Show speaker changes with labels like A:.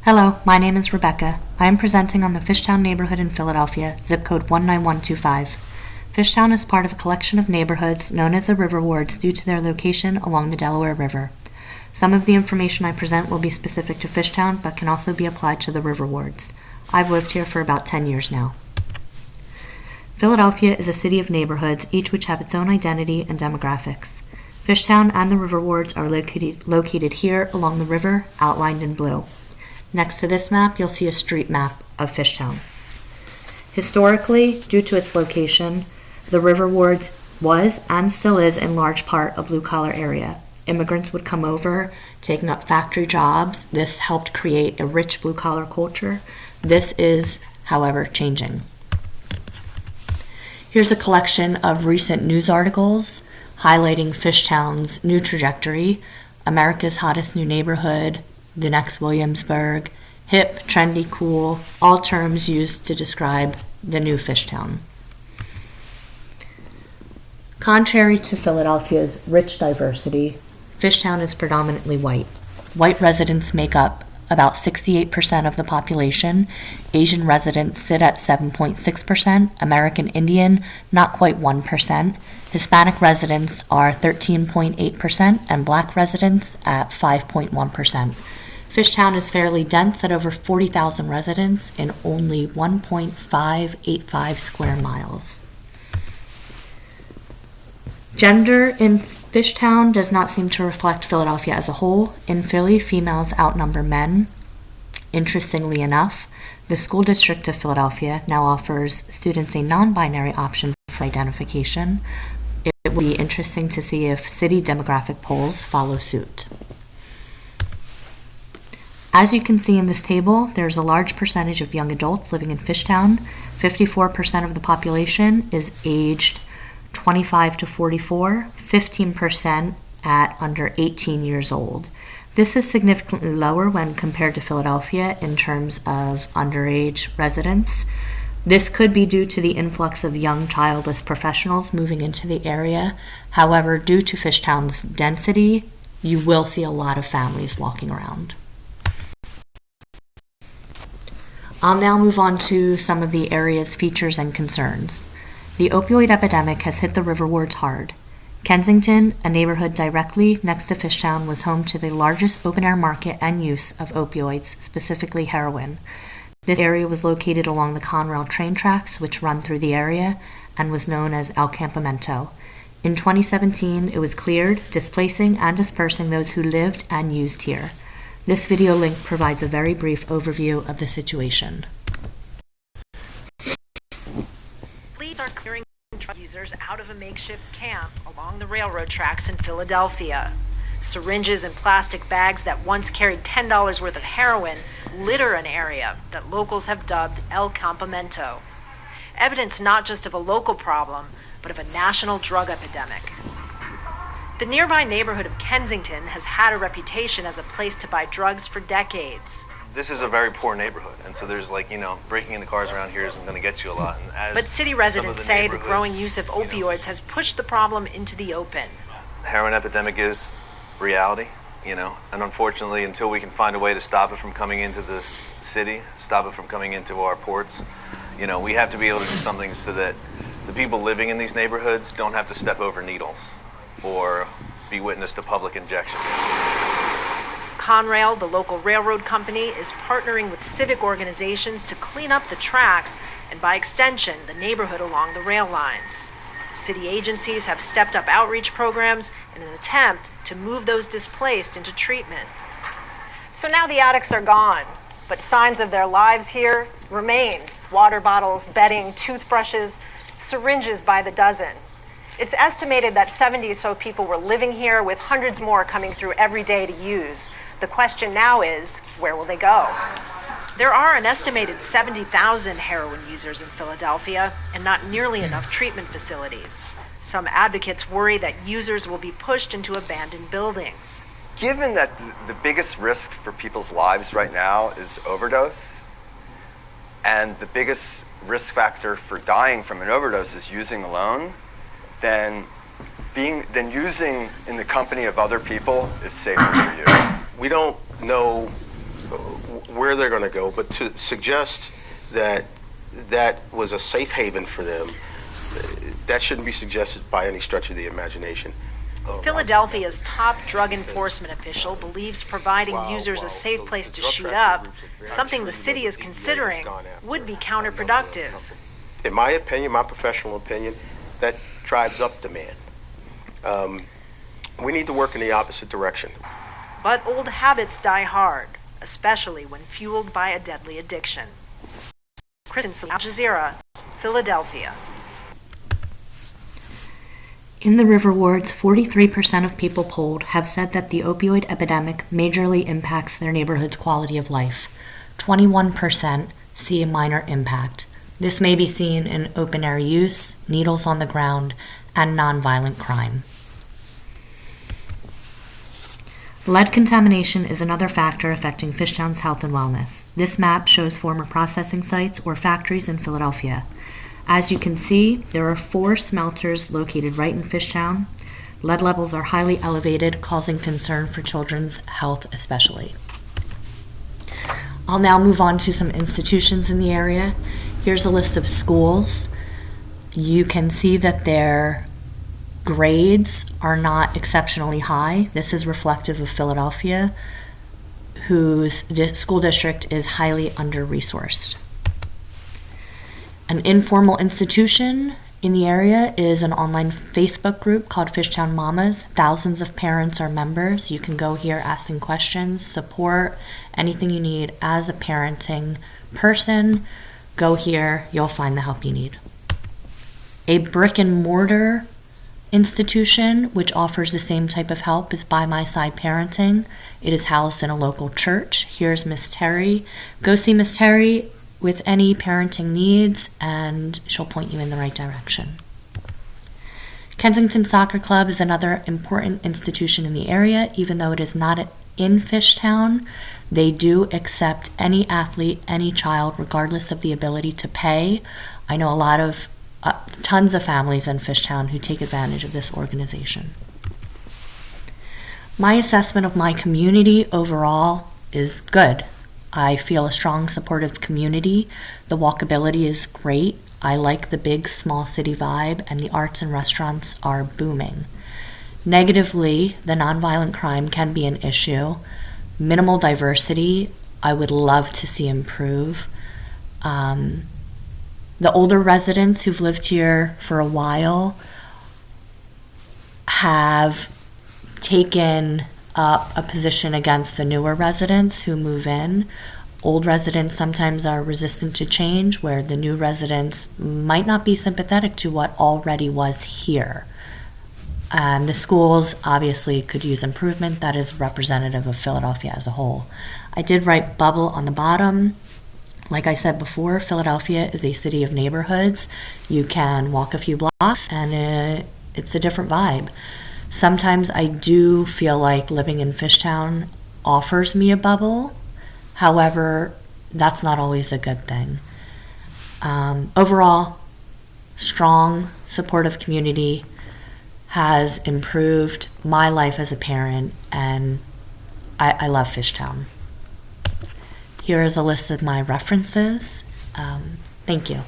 A: Hello, my name is Rebecca. I am presenting on the Fishtown neighborhood in Philadelphia, zip code 19125. Fishtown is part of a collection of neighborhoods known as the River Wards due to their location along the Delaware River. Some of the information I present will be specific to Fishtown, but can also be applied to the River Wards. I've lived here for about 10 years now. Philadelphia is a city of neighborhoods, each which have its own identity and demographics. Fishtown and the River Wards are located here along the river, outlined in blue. Next to this map, you'll see a street map of Fishtown. Historically, due to its location, the River Wards was and still is in large part a blue-collar area. Immigrants would come over, taking up factory jobs. This helped create a rich blue-collar culture. This is, however, changing. Here's a collection of recent news articles highlighting Fishtown's new trajectory, America's hottest new neighborhood, the next Williamsburg, hip, trendy, cool, all terms used to describe the new Fishtown. Contrary to Philadelphia's rich diversity, Fishtown is predominantly white. White residents make up about 68% of the population. Asian residents sit at 7.6%, American Indian not quite 1%, Hispanic residents are 13.8%, and Black residents at 5.1%. Fishtown is fairly dense at over 40,000 residents in only 1.585 square miles. Gender in Fishtown does not seem to reflect Philadelphia as a whole. In Philly, females outnumber men. Interestingly enough, the School District of Philadelphia now offers students a non-binary option for identification. It will be interesting to see if city demographic polls follow suit. As you can see in this table, there's a large percentage of young adults living in Fishtown. 54% of the population is aged 25 to 44, 15% at under 18 years old. This is significantly lower when compared to Philadelphia in terms of underage residents. This could be due to the influx of young childless professionals moving into the area. However, due to Fishtown's density, you will see a lot of families walking around. I'll now move on to some of the area's features and concerns. The opioid epidemic has hit the River Wards hard. Kensington, a neighborhood directly next to Fishtown, was home to the largest open-air market and use of opioids, specifically heroin. This area was located along the Conrail train tracks, which run through the area, and was known as El Campamento. In 2017, it was cleared, displacing and dispersing those who lived and used here. This video link provides a very brief overview of the situation.
B: Police are clearing drug users out of a makeshift camp along the railroad tracks in Philadelphia. Syringes and plastic bags that once carried $10 worth of heroin litter an area that locals have dubbed El Campamento. Evidence not just of a local problem, but of a national drug epidemic. The nearby neighborhood of Kensington has had a reputation as a place to buy drugs for decades.
C: This is a very poor neighborhood, and so there's breaking into cars around here isn't going to get you a lot.
B: But city residents say the growing use of opioids has pushed the problem into the open.
C: The heroin epidemic is reality, and unfortunately, until we can find a way to stop it from coming into the city, stop it from coming into our ports, we have to be able to do something so that the people living in these neighborhoods don't have to step over needles or be witness to public injection.
B: Conrail, the local railroad company, is partnering with civic organizations to clean up the tracks and, by extension, the neighborhood along the rail lines. City agencies have stepped up outreach programs in an attempt to move those displaced into treatment. So now the addicts are gone, but signs of their lives here remain. Water bottles, bedding, toothbrushes, syringes by the dozen. It's estimated that 70 or so people were living here, with hundreds more coming through every day to use. The question now is, where will they go? There are an estimated 70,000 heroin users in Philadelphia and not nearly enough treatment facilities. Some advocates worry that users will be pushed into abandoned buildings.
D: Given that the biggest risk for people's lives right now is overdose, and the biggest risk factor for dying from an overdose is using alone, then using in the company of other people is safer for you.
E: We don't know where they're going to go, but to suggest that that was a safe haven for them, that shouldn't be suggested by any stretch of the imagination.
B: Philadelphia's top drug enforcement official believes providing users a safe place to shoot up, something the city is considering, would be counterproductive.
E: In my opinion, my professional opinion, that drives up demand. We need to work in the opposite direction.
B: But old habits die hard, especially when fueled by a deadly addiction. Kristen, Al Jazeera, Philadelphia.
A: In the river wards, 43% of people polled have said that the opioid epidemic majorly impacts their neighborhood's quality of life. 21% see a minor impact. This may be seen in open-air use, needles on the ground, and nonviolent crime. Lead contamination is another factor affecting Fishtown's health and wellness. This map shows former processing sites or factories in Philadelphia. As you can see, there are 4 smelters located right in Fishtown. Lead levels are highly elevated, causing concern for children's health especially. I'll now move on to some institutions in the area. Here's a list of schools. You can see that their grades are not exceptionally high. This is reflective of Philadelphia, whose school district is highly under-resourced. An informal institution in the area is an online Facebook group called Fishtown Mamas. Thousands of parents are members. You can go here asking questions, support, anything you need as a parenting person. Go here, you'll find the help you need. A brick and mortar institution which offers the same type of help is By My Side Parenting. It is housed in a local church. Here's Miss Terry. Go see Miss Terry with any parenting needs, and she'll point you in the right direction. Kensington Soccer Club is another important institution in the area. Even though it is not in Fishtown, they do accept any athlete, any child, regardless of the ability to pay. I know a lot of tons of families in Fishtown who take advantage of this organization. My assessment of my community overall is good. I feel a strong supportive community. The walkability is great. I like the big small city vibe, and the arts and restaurants are booming. Negatively, the nonviolent crime can be an issue. Minimal diversity, I would love to see improve. The older residents who've lived here for a while have taken up a position against the newer residents who move in. Old residents sometimes are resistant to change, where the new residents might not be sympathetic to what already was here. And the schools obviously could use improvement. That is representative of Philadelphia as a whole. I did write bubble on the bottom. Like I said before, Philadelphia is a city of neighborhoods. You can walk a few blocks and it's a different vibe. Sometimes I do feel like living in Fishtown offers me a bubble. However, that's not always a good thing. Overall, strong, supportive community has improved my life as a parent, and I love Fishtown. Here is a list of my references. Thank you.